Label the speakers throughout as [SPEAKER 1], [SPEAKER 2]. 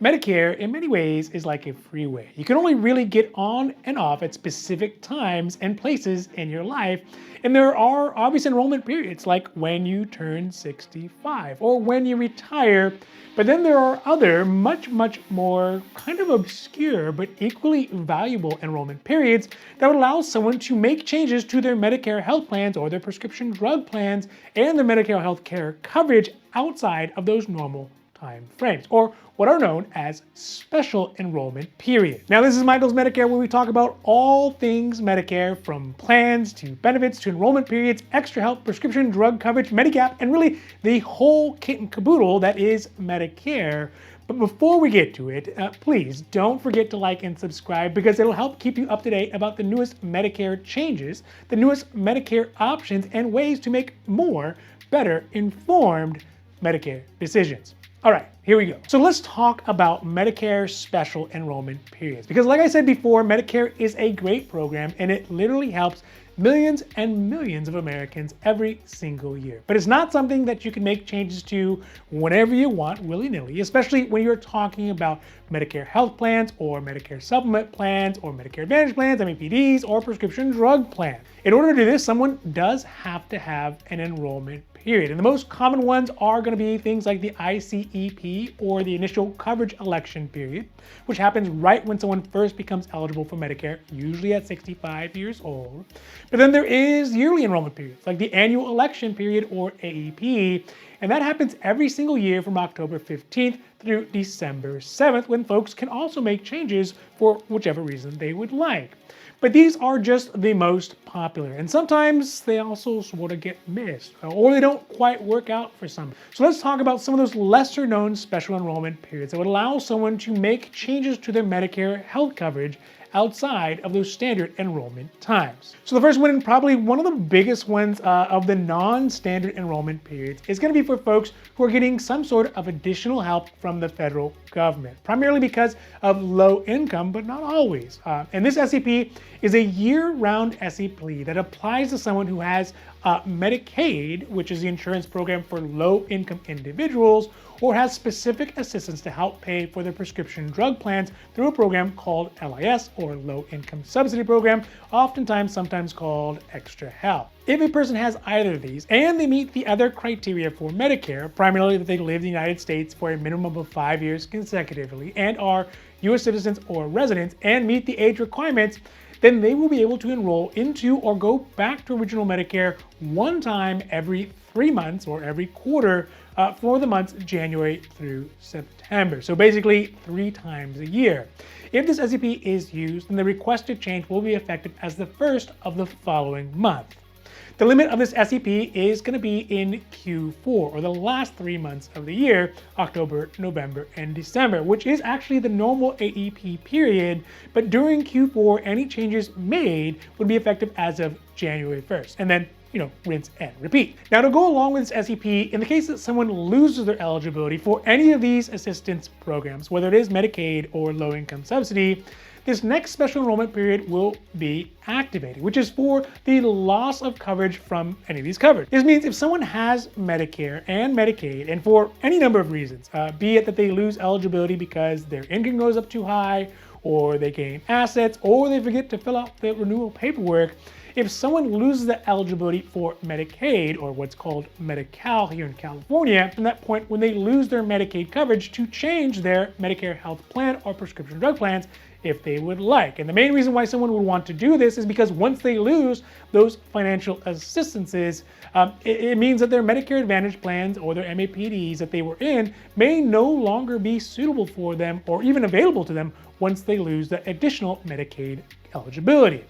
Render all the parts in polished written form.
[SPEAKER 1] Medicare, in many ways, is like a freeway. You can only really get on and off at specific times and places in your life. And there are obvious enrollment periods, like when you turn 65 or when you retire. But then there are other, much more kind of obscure but equally valuable enrollment periods that would allow someone to make changes to their Medicare health plans or their prescription drug plans and their Medicare health care coverage outside of those normal time frames, or what are known as special enrollment periods. Now, this is Michael's Medicare, where we talk about all things Medicare, from plans to benefits to enrollment periods, extra help, prescription drug coverage, Medigap, and really the whole kit and caboodle that is Medicare. But before we get to it, please don't forget to like and subscribe, because it'll help keep you up to date about the newest Medicare changes, the newest Medicare options, and ways to make more, better informed Medicare decisions. All right, here we go. So let's talk about Medicare Special Enrollment Periods, because like I said before, Medicare is a great program and it literally helps millions and millions of Americans every single year. But it's not something that you can make changes to whenever you want, willy-nilly, especially when you're talking about Medicare health plans or Medicare supplement plans or Medicare Advantage plans, MEPDs, or prescription drug plans. In order to do this, someone does have to have an enrollment period. And the most common ones are going to be things like the ICEP, or the initial coverage election period, which happens right when someone first becomes eligible for Medicare, usually at 65 years old. But then there is yearly enrollment periods, like the annual election period, or AEP, and that happens every single year from October 15th through December 7th, when folks can also make changes for whichever reason they would like. But these are just the most popular, and sometimes they also sort of get missed, or they don't quite work out for some. So let's talk about some of those lesser known special enrollment periods that would allow someone to make changes to their Medicare health coverage outside of those standard enrollment times. So the first one, and probably one of the biggest ones of the non-standard enrollment periods, is going to be for folks who are getting some sort of additional help from the federal government, primarily because of low income, but not always. And this SEP is a year-round SEP that applies to someone who has Medicaid, which is the insurance program for low-income individuals, or has specific assistance to help pay for their prescription drug plans through a program called LIS, or Low Income Subsidy Program, oftentimes sometimes called Extra Help. If a person has either of these and they meet the other criteria for Medicare, primarily that they live in the United States for a minimum of 5 years consecutively and are U.S. citizens or residents and meet the age requirements, then they will be able to enroll into or go back to original Medicare one time every 3 months or every quarter for the months January through September. So basically 3 times a year. If this SEP is used, then the requested change will be effective as the first of the following month. The limit of this SEP is going to be in Q4, or the last 3 months of the year, October, November, and December, which is actually the normal AEP period, but during Q4, any changes made would be effective as of January 1st, and then rinse and repeat. Now, to go along with this SEP, in the case that someone loses their eligibility for any of these assistance programs, whether it is Medicaid or low-income subsidy, this next special enrollment period will be activated, which is for the loss of coverage from any of these coverage. This means if someone has Medicare and Medicaid, and for any number of reasons, be it that they lose eligibility because their income goes up too high, or they gain assets, or they forget to fill out the renewal paperwork, if someone loses the eligibility for Medicaid, or what's called Medi-Cal here in California, from that point when they lose their Medicaid coverage to change their Medicare health plan or prescription drug plans if they would like. And the main reason why someone would want to do this is because once they lose those financial assistances, it means that their Medicare Advantage plans or their MAPDs that they were in may no longer be suitable for them or even available to them once they lose the additional Medicaid eligibility.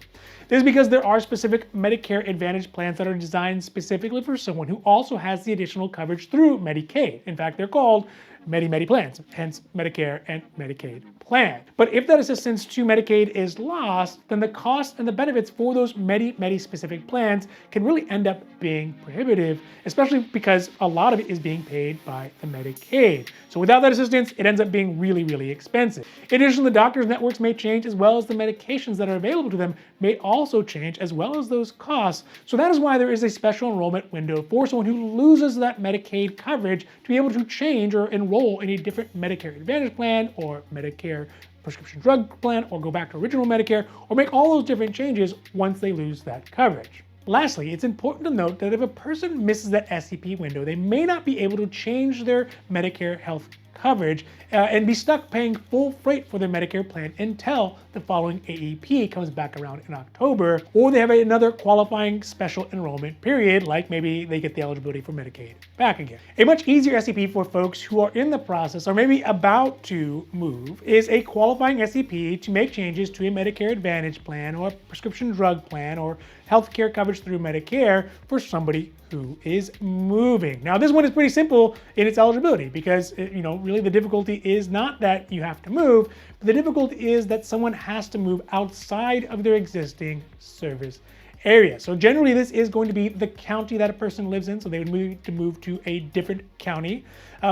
[SPEAKER 1] This is because there are specific Medicare Advantage plans that are designed specifically for someone who also has the additional coverage through Medicaid. In fact, they're called Medi plans, hence Medicare and Medicaid plan. But if that assistance to Medicaid is lost, then the cost and the benefits for those Medi specific plans can really end up being prohibitive, especially because a lot of it is being paid by the Medicaid. So without that assistance, it ends up being really expensive. In addition, the doctors' networks may change, as well as the medications that are available to them may also change, as well as those costs. So that is why there is a special enrollment window for someone who loses that Medicaid coverage to be able to change or enroll enroll in a different Medicare Advantage plan or Medicare prescription drug plan, or go back to original Medicare, or make all those different changes once they lose that coverage. Lastly, it's important to note that if a person misses that SEP window, they may not be able to change their Medicare health coverage and be stuck paying full freight for their Medicare plan until the following AEP comes back around in October, or they have another qualifying special enrollment period, like maybe they get the eligibility for Medicaid back again. A much easier SEP for folks who are in the process or maybe about to move is a qualifying SEP to make changes to a Medicare Advantage plan or prescription drug plan or healthcare coverage through Medicare for somebody who is moving. Now, this one is pretty simple in its eligibility because, really the difficulty is not that you have to move, but the difficulty is that someone has to move outside of their existing service area. So generally this is going to be the county that a person lives in, so they would need to move to a different county.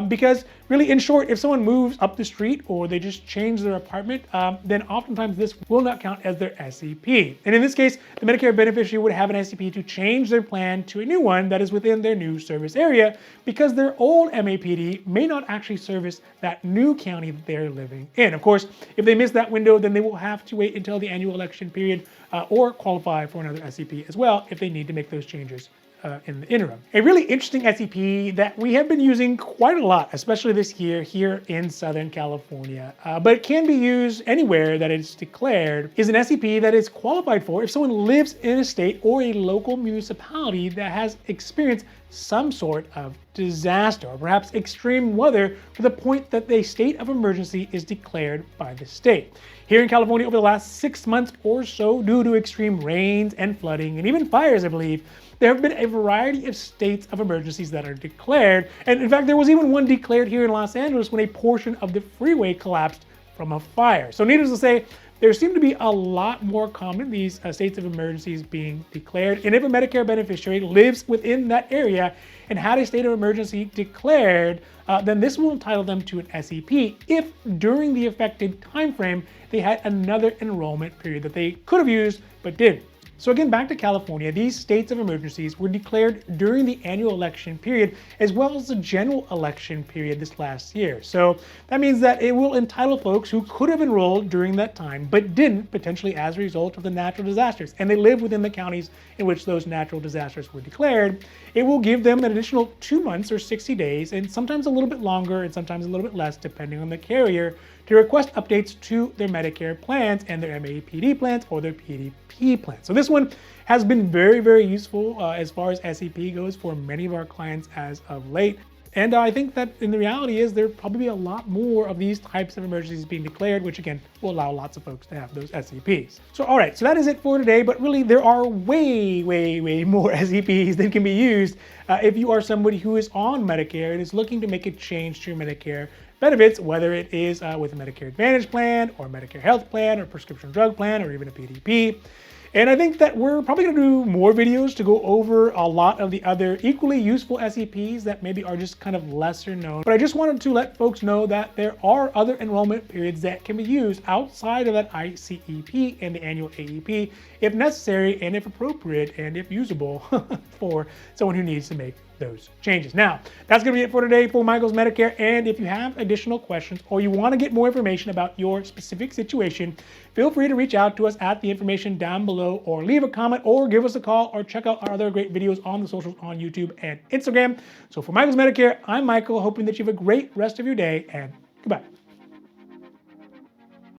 [SPEAKER 1] Because really, in short, if someone moves up the street or they just change their apartment, then oftentimes this will not count as their SEP. And in this case, the Medicare beneficiary would have an SEP to change their plan to a new one that is within their new service area because their old MAPD may not actually service that new county that they're living in. Of course, if they miss that window, then they will have to wait until the annual election period or qualify for another SEP as well if they need to make those changes in the interim. A really interesting SEP that we have been using quite a lot, especially this year here in Southern California, but it can be used anywhere that it's declared, is an SEP that is qualified for if someone lives in a state or a local municipality that has experienced some sort of disaster or perhaps extreme weather to the point that the state of emergency is declared by the state. Here in California over the last 6 months or so, due to extreme rains and flooding and even fires, I believe, there have been a variety of states of emergencies that are declared. And in fact, there was even one declared here in Los Angeles when a portion of the freeway collapsed from a fire. So needless to say, there seem to be a lot more common these states of emergencies being declared. And if a Medicare beneficiary lives within that area and had a state of emergency declared, then this will entitle them to an SEP if during the affected time frame they had another enrollment period that they could have used but didn't. So again, back to California, these states of emergencies were declared during the annual election period as well as the general election period this last year. So that means that it will entitle folks who could have enrolled during that time but didn't, potentially as a result of the natural disasters, and they live within the counties in which those natural disasters were declared. It will give them an additional 2 months or 60 days, and sometimes a little bit longer and sometimes a little bit less depending on the carrier, to request updates to their Medicare plans and their MAPD plans or their PDP plans. So this one has been very, very useful as far as SEP goes for many of our clients as of late. And I think that in the reality is there probably be a lot more of these types of emergencies being declared, which again will allow lots of folks to have those SEPs. So all right, so that is it for today, but really there are way, way, way more SEPs that can be used if you are somebody who is on Medicare and is looking to make a change to your Medicare benefits, whether it is with a Medicare Advantage plan or Medicare Health Plan or prescription drug plan or even a PDP. And I think that we're probably going to do more videos to go over a lot of the other equally useful SEPs that maybe are just kind of lesser known. But I just wanted to let folks know that there are other enrollment periods that can be used outside of that ICEP and the annual AEP if necessary and if appropriate and if usable for someone who needs to make those changes. Now, that's going to be it for today for Michael's Medicare. And if you have additional questions or you want to get more information about your specific situation, feel free to reach out to us at the information down below or leave a comment or give us a call or check out our other great videos on the socials on YouTube and Instagram. So for Michael's Medicare, I'm Michael, hoping that you have a great rest of your day and goodbye.